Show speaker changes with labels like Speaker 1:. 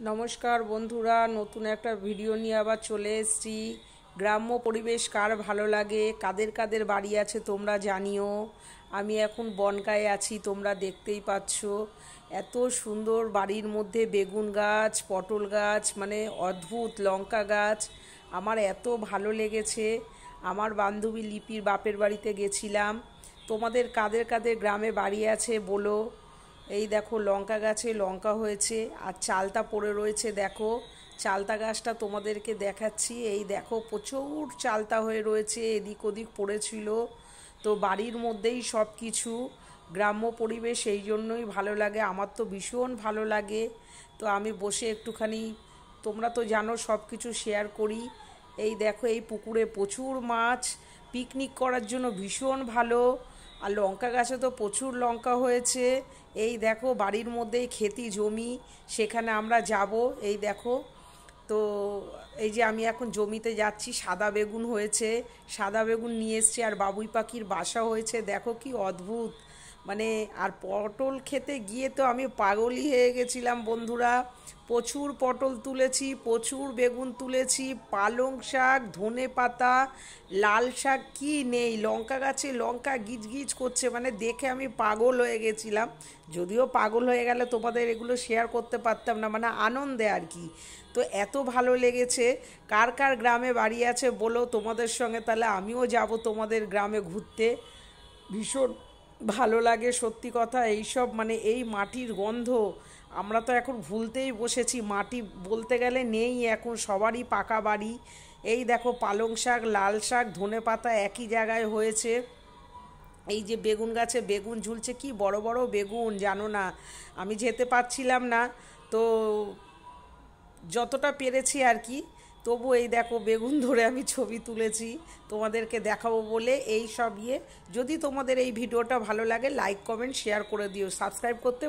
Speaker 1: নমস্কার বন্ধুরা, নতুন একটা ভিডিও নিয়ে আবার চলে এসেছি। গ্রাম্য পরিবেশ কার ভালো লাগে, কাদের কাদের বাড়ি আছে তোমরা জানিও। আমি এখন বনগাঁয়ে আছি, তোমরা দেখতেই পাচ্ছ। এত সুন্দর বাড়ির মধ্যে বেগুন গাছ, পটল গাছ, মানে অদ্ভুত লঙ্কা গাছ। আমার এত ভালো লেগেছে। আমার বান্ধবী লিপির বাপের বাড়িতে গেছিলাম। তোমাদের কাদের কাদের গ্রামে বাড়ি আছে বলো। এই দেখো লঙ্কা গাছে লঙ্কা হয়েছে, আর চালতা পড়ে রয়েছে। দেখো চালতা গাছটা তোমাদেরকে দেখাচ্ছি। এই দেখো প্রচুর চালতা হয়ে রয়েছে, এদিক ওদিক পড়েছিল। তো বাড়ির মধ্যেই সব কিছু। গ্রাম্য পরিবেশ এই জন্যই ভালো লাগে, আমার তো ভীষণ ভালো লাগে। তো আমি বসে একটুখানি, তোমরা তো জানো সব কিছু শেয়ার করি। এই দেখো এই পুকুরে প্রচুর মাছ, পিকনিক করার জন্য ভীষণ ভালো। আর লঙ্কা গাছে তো প্রচুর লঙ্কা হয়েছে। এই দেখো বাড়ির মধ্যেই ক্ষেতি জমি, সেখানে আমরা যাব। এই দেখো, তো এই যে আমি এখন জমিতে যাচ্ছি। সাদা বেগুন হয়েছে, সাদা বেগুন নিয়ে এসছি। আর বাবুই পাখির বাসা হয়েছে, দেখো কি অদ্ভুত। মানে আর পটল খেতে গিয়ে তো আমি পাগলই হয়ে গেছিলাম বন্ধুরা। প্রচুর পটল তুলেছি, প্রচুর বেগুন তুলেছি, পালং শাক, ধনে পাতা, লাল শাক, কি নেই। লঙ্কা গাছে লঙ্কা গিজ গিজ করছে, মানে দেখে আমি পাগল হয়ে গেছিলাম। যদিও পাগল হয়ে গেলে তোমাদের এগুলো শেয়ার করতে পারতাম না, মানে আনন্দে আর কি। তো এত ভালো লেগেছে। কার কার গ্রামে বাড়ি আছে বলো, তোমাদের সঙ্গে তাহলে আমিও যাব তোমাদের গ্রামে ঘুরতে। ভীষণ ভালো লাগে সত্যি কথা। এইসব মানে এই মাটির গন্ধ আমরা তো এখন ভুলতেই বসেছি। মাটি বলতে গেলে নেই এখন, সবারই পাকা বাড়ি। এই দেখো পালং শাক, লাল শাক, ধনে পাতা একই জায়গায় হয়েছে। এই যে বেগুন গাছে বেগুন ঝুলছে, কি বড় বড় বেগুন জানো না। আমি যেতে পারছিলাম না, তো যতটা পেরেছি আর কি। তবু এই দেখো বেগুন ধরে আমি ছবি তুলেছি তোমাদেরকে দেখাবো বলে। এই সব যদি তোমাদের এই ভিডিওটা ভালো লাগে লাইক কমেন্ট শেয়ার করে দিও, সাবস্ক্রাইব করতে